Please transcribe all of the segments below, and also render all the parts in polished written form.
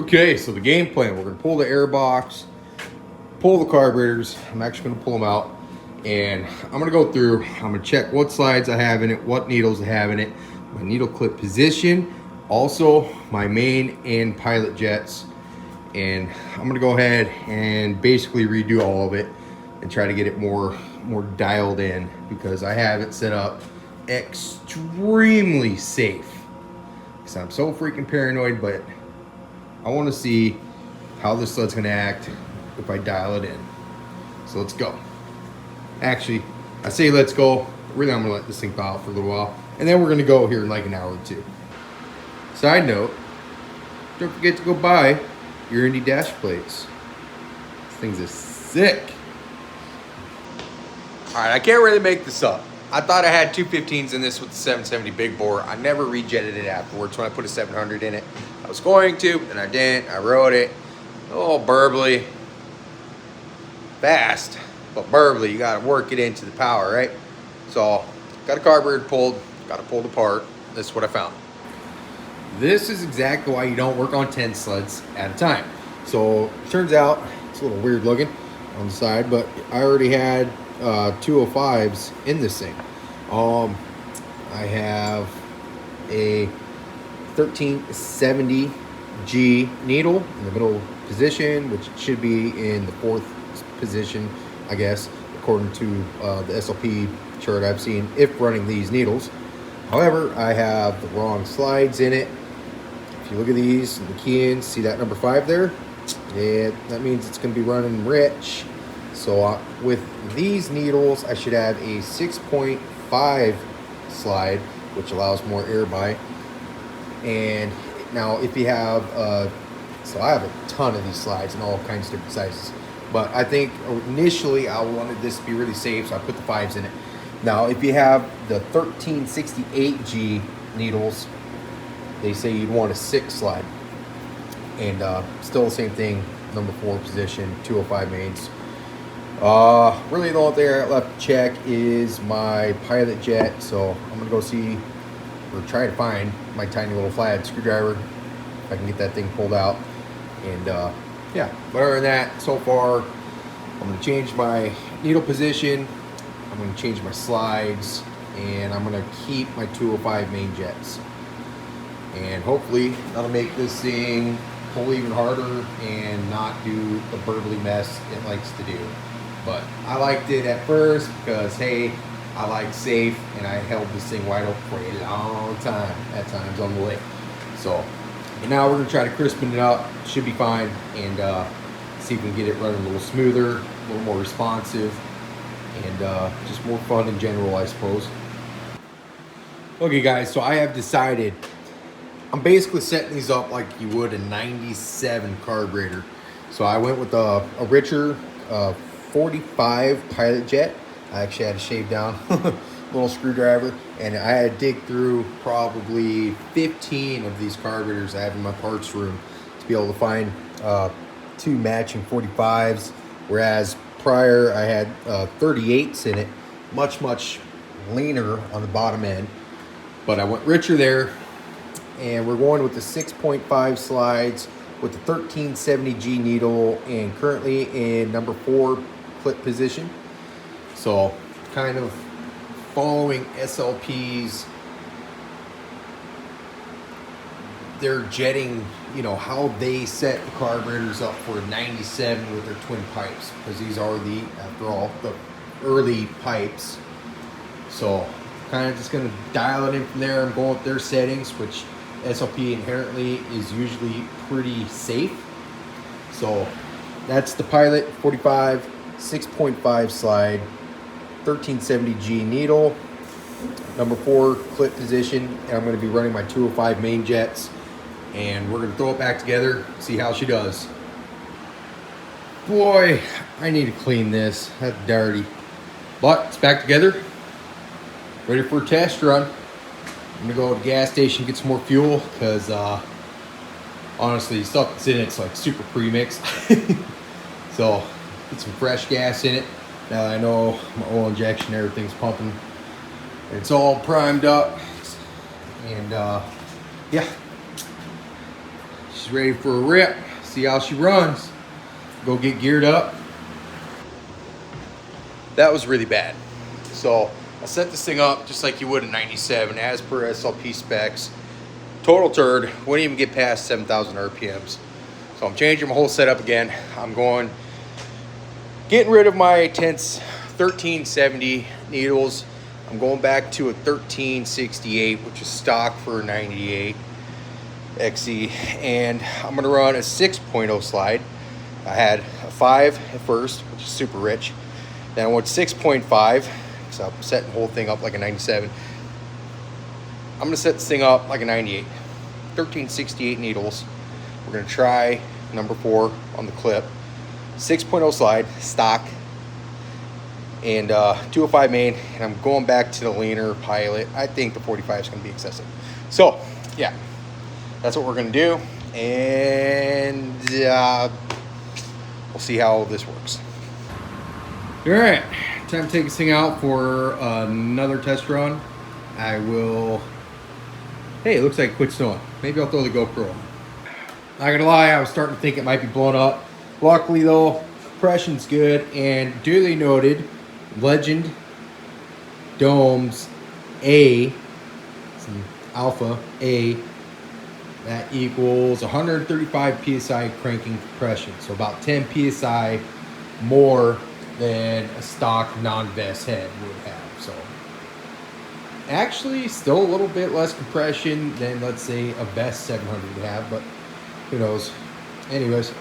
Okay, so the game plan, we're gonna pull the air box, pull the carburetors. I'm actually gonna pull them out, and I'm gonna go through, I'm gonna check what slides I have in it, what needles I have in it, my needle clip position, also my main and pilot jets. And I'm gonna go ahead and basically redo all of it and try to get it more dialed in, because I have it set up extremely safe. Because I'm so freaking paranoid, but I want to see how this sled's gonna act if I dial it in. So let's go. Actually, I say let's go. Really, I'm gonna let this thing thaw out for a little while, and then we're gonna go here in like an hour or two. Side note, don't forget to go buy your Indy dash plates. These things are sick. All right, I can't really make this up. I thought I had 215s in this with the 770 big bore. I never rejetted it afterwards when I put a 700 in it. I was going to, and I didn't. I rode it. Oh, burbly. Fast, but burbly. You gotta work it into the power, right? So, got a carburetor pulled, got it pulled apart. This is what I found. This is exactly why you don't work on 10 sleds at a time. So, turns out, it's a little weird looking on the side, but I already had 205s in this thing. I have a 1370G needle in the middle position, which should be in the 4th position, I guess, according to the SLP chart I've seen if running these needles. However, I have the wrong slides in it. If you look at these and the key in, see that number 5 there? Yeah, that means it's going to be running rich. So with these needles, I should have a 6.5 slide, which allows more air buy. And now if you have, so I have a ton of these slides in all kinds of different sizes. But I think initially I wanted this to be really safe, so I put the 5s in it. Now if you have the 1368G needles, they say you'd want a 6 slide. And still the same thing, number 4 position, 205 mains. Really the only thing I got left to check is my pilot jet. So I'm gonna go see, or try to find my tiny little flathead screwdriver, if I can get that thing pulled out. And yeah, but other than that, so far, I'm gonna change my needle position, I'm gonna change my slides, and I'm gonna keep my 205 main jets. And hopefully that'll make this thing pull even harder and not do the burbly mess it likes to do. But I liked it at first because, hey, I like safe, and I held this thing wide open for a long time at times on the lake. So, and now we're gonna try to crispen it up. Should be fine, and see if we can get it running a little smoother, a little more responsive, and just more fun in general, I suppose. Okay, guys, so I have decided I'm basically setting these up like you would a 97 carburetor. So I went with a richer 45 pilot jet. I actually had to shave down a little screwdriver, and I had to dig through probably 15 of these carburetors I have in my parts room to be able to find 2 matching 45s, whereas prior I had 38s in it, much leaner on the bottom end. But I went richer there, and we're going with the 6.5 slides with the 1370G needle, and currently in number 4 clip position. So kind of following SLP's, they're jetting, you know, how they set the carburetors up for a 97 with their twin pipes, because these are the, after all, the early pipes. So kind of just going to dial it in from there. I'm going with their settings, which SLP inherently is usually pretty safe. So that's the pilot 45 6.5 slide 1370G needle, number 4 clip position, and I'm going to be running my 205 main jets, and we're going to throw it back together, see how she does. Boy, I need to clean this. That's dirty, but it's back together, ready for a test run. I'm gonna go to the gas station, get some more fuel, because honestly, the stuff that's in it's like super pre-mixed. So get some fresh gas in it. Now that I know my oil injection, everything's pumping, it's all primed up, and yeah, She's ready for a rip. See how she runs. Go get geared up. That was really bad. So I set this thing up just like you would a 97 as per SLP specs. Total turd. Wouldn't even get past 7,000 RPMs. So I'm changing my whole setup again. I'm getting rid of my Tense 1370 needles. I'm going back to a 1368, which is stock for 98 XE, and I'm gonna run a 6.0 slide. I had a 5 at first, which is super rich. Then I went 6.5, so I'm setting the whole thing up like a 97. I'm gonna set this thing up like a 98. 1368 needles. We're gonna try number 4 on the clip. 6.0 slide, stock, and 205 main, and I'm going back to the leaner pilot. I think the 45 is gonna be excessive. So, yeah, that's what we're gonna do, and we'll see how this works. All right, time to take this thing out for another test run. I will, hey, it looks like it quit snowing. Maybe I'll throw the GoPro on. Not gonna lie, I was starting to think it might be blown up. Luckily though, compression's good, and duly noted, Legend Domes A, Alpha A, that equals 135 PSI cranking compression. So about 10 PSI more than a stock non-vest head would have. So actually still a little bit less compression than, let's say, a vest 700 would have, but who knows. Anyways,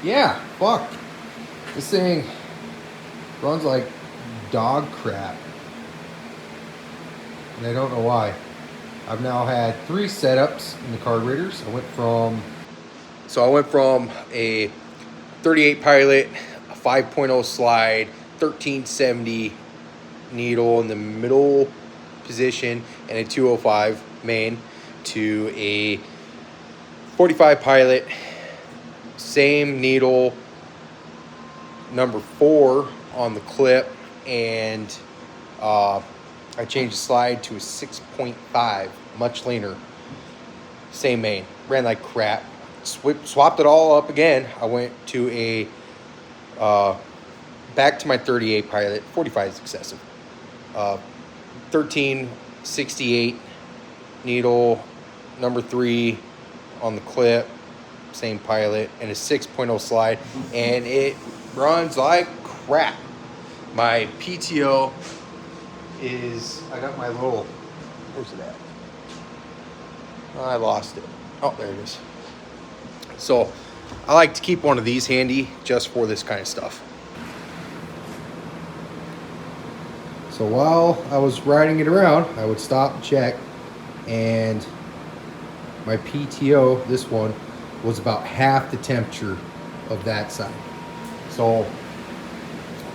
yeah, fuck. This thing runs like dog crap. And I don't know why. I've now had 3 setups in the carburetors. I went from a 38 pilot, a 5.0 slide, 1370 needle in the middle position, and a 205 main to a 45 pilot, same needle, number 4 on the clip, and I changed the slide to a 6.5, much leaner, same main. Ran like crap. Swapped it all up again. I went to a back to my 38 pilot. 45 is excessive. 1368 needle, number 3 on the clip, same pilot, and a 6.0 slide, and it runs like crap. My PTO is, I got my little, where's it at? I lost it. Oh, there it is. So I like to keep one of these handy just for this kind of stuff. So while I was riding it around, I would stop and check, and my PTO, this one, was about half the temperature of that side. So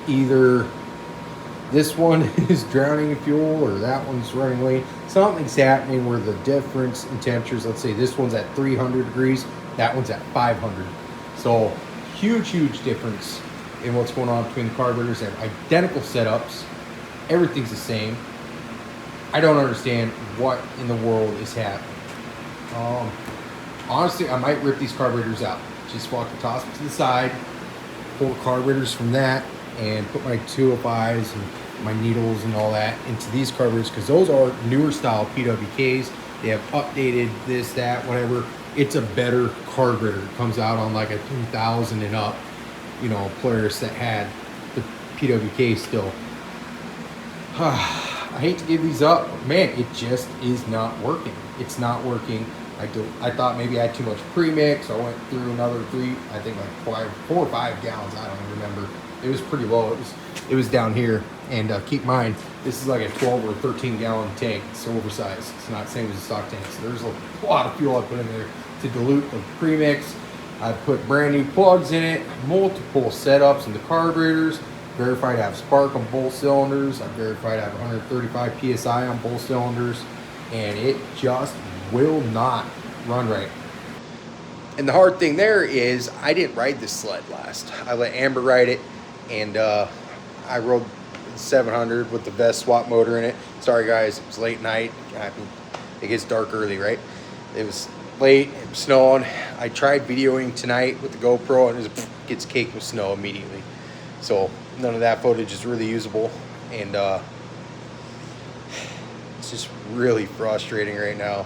either this one is drowning in fuel or that one's running lean. Something's happening where the difference in temperatures, let's say this one's at 300 degrees, that one's at 500. So huge difference in what's going on between the carburetors. They have identical setups. Everything's the same. I don't understand what in the world is happening. Honestly, I might rip these carburetors out. Just walk the toss to the side, pull the carburetors from that, and put my 205s and my needles and all that into these carburetors, because those are newer style PWKs. They have updated this, that, whatever. It's a better carburetor. It comes out on like a 2000 and up, you know, Polaris that had the PWK still. I hate to give these up, but man, it just is not working. It's not working. I thought maybe I had too much premix. I went through another 3, I think like 4 or 5 gallons. I don't even remember. It was pretty low. It was down here. And keep in mind, this is like a 12 or 13 gallon tank. It's oversized. It's not the same as a stock tank. So there's a lot of fuel I put in there to dilute the premix. I put brand new plugs in it, multiple setups in the carburetors. Verified I have spark on both cylinders. I verified I have 135 PSI on both cylinders. And it just will not run right. And the hard thing there is I didn't ride this sled last. I let Amber ride it, and I rode 700 with the vest swap motor in it. Sorry guys, it was late night. I mean, it gets dark early, right? It was late, it's snowing. I tried videoing tonight with the GoPro and it just gets caked with snow immediately. So none of that footage is really usable, and it's just really frustrating right now.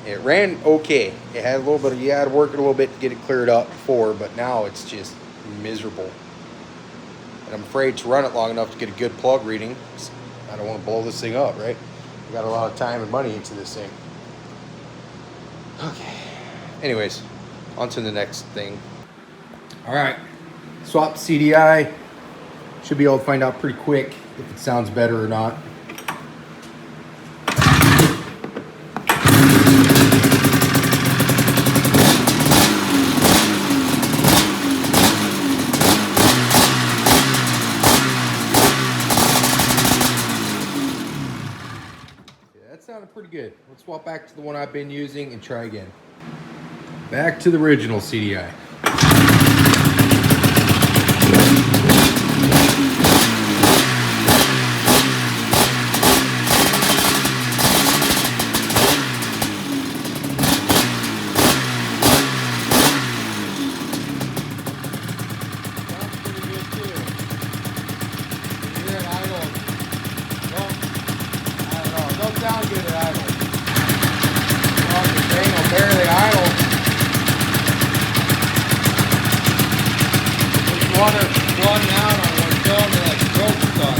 It ran okay. It had a little bit of, you had to work it a little bit to get it cleared up before, but now it's just miserable. And I'm afraid to run it long enough to get a good plug reading. I don't want to blow this thing up, right? I got a lot of time and money into this thing. Okay. Anyways, on to the next thing. All right. Swap CDI. Should be able to find out pretty quick if it sounds better or not. That sounded pretty good. Let's swap back to the one I've been using and try again. Back to the original CDI. Sound good at idle. Oh, the thing will barely idle. Just water flooding out on one cylinder like stroke stuff.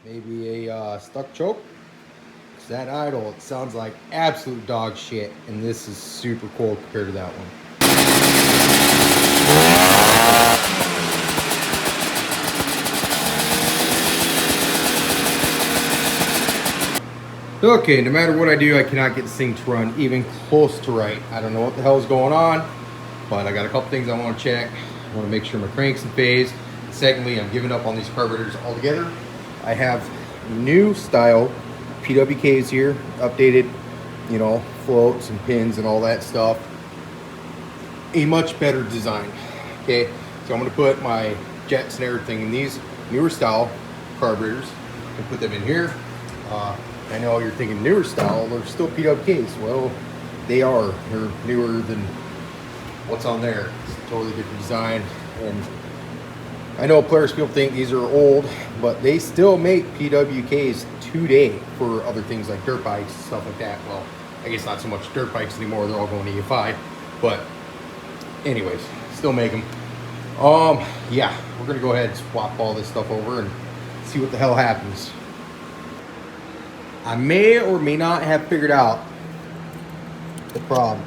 Maybe a stuck choke. That idle, it sounds like absolute dog shit, and this is super cool compared to that one. Okay, no matter what I do, I cannot get this thing to run even close to right. I don't know what the hell is going on, but I got a couple things I want to check. I want to make sure my crank's in phase. And secondly, I'm giving up on these carburetors altogether. I have new style PWKs here, updated, you know, floats and pins and all that stuff. A much better design. Okay, so I'm going to put my jets and everything in these newer style carburetors and put them in here. I know you're thinking newer style, they're still PWKs. Well, they are. They're newer than what's on there. It's a totally different design. And I know players, people think these are old, but they still make PWKs today for other things like dirt bikes and stuff like that. Well, I guess not so much dirt bikes anymore. They're all going to EFI. But anyways, still make them. Yeah, we're going to go ahead and swap all this stuff over and see what the hell happens. I may or may not have figured out the problem.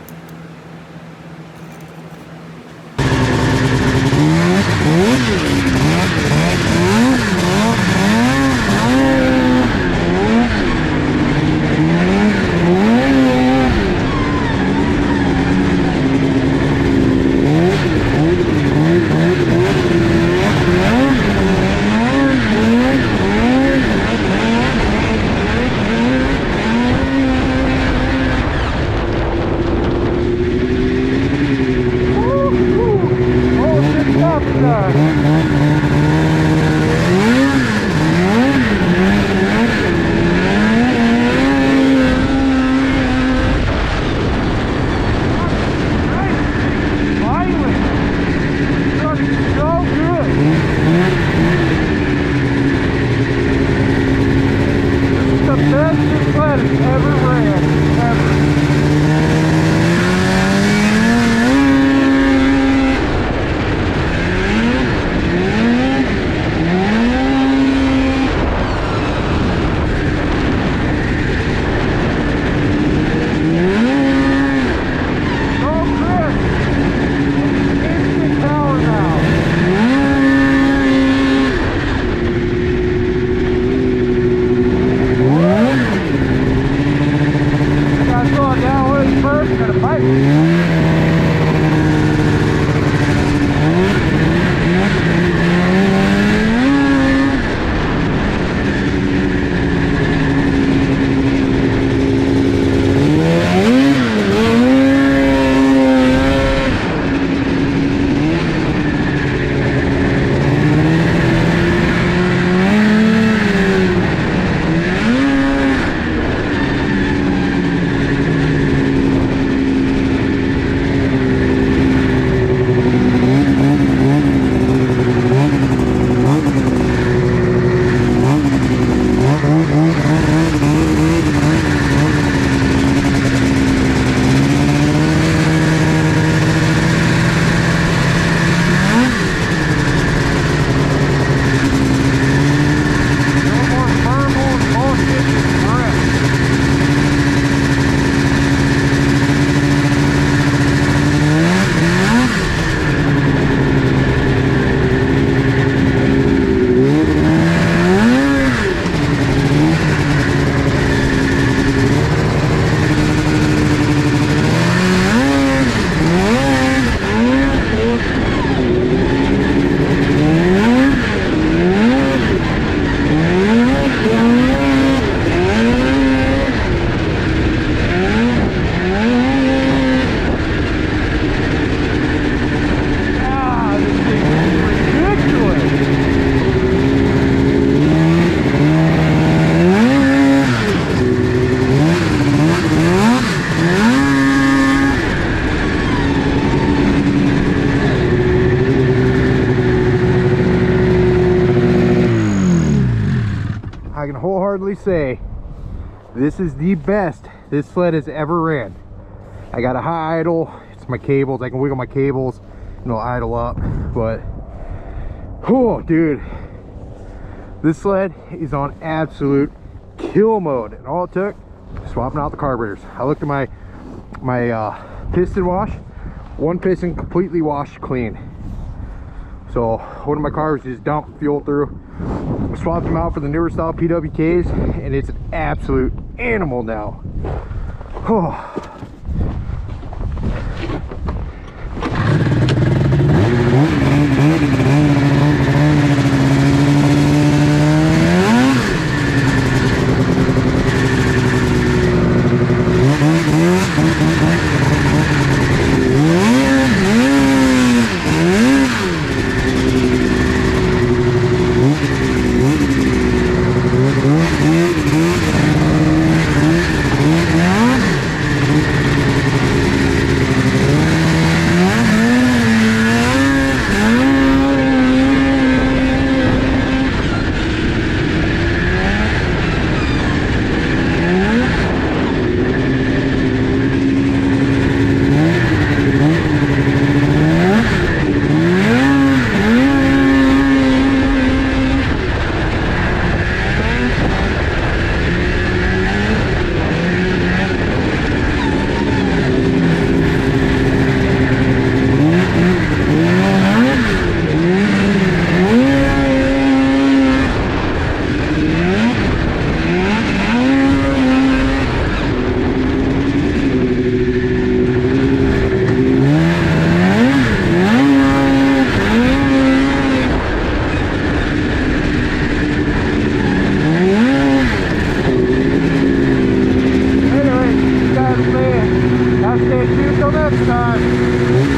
This is the best this sled has ever ran. I got a high idle. It's my cables. I can wiggle my cables and it'll idle up. But, oh, dude, this sled is on absolute kill mode. And all it took, swapping out the carburetors. I looked at my piston wash. One piston completely washed clean. So one of my cars just dumped fuel through. I swapped them out for the newer style PWKs, and it's an absolute animal now. Oh. Stay tuned till next time.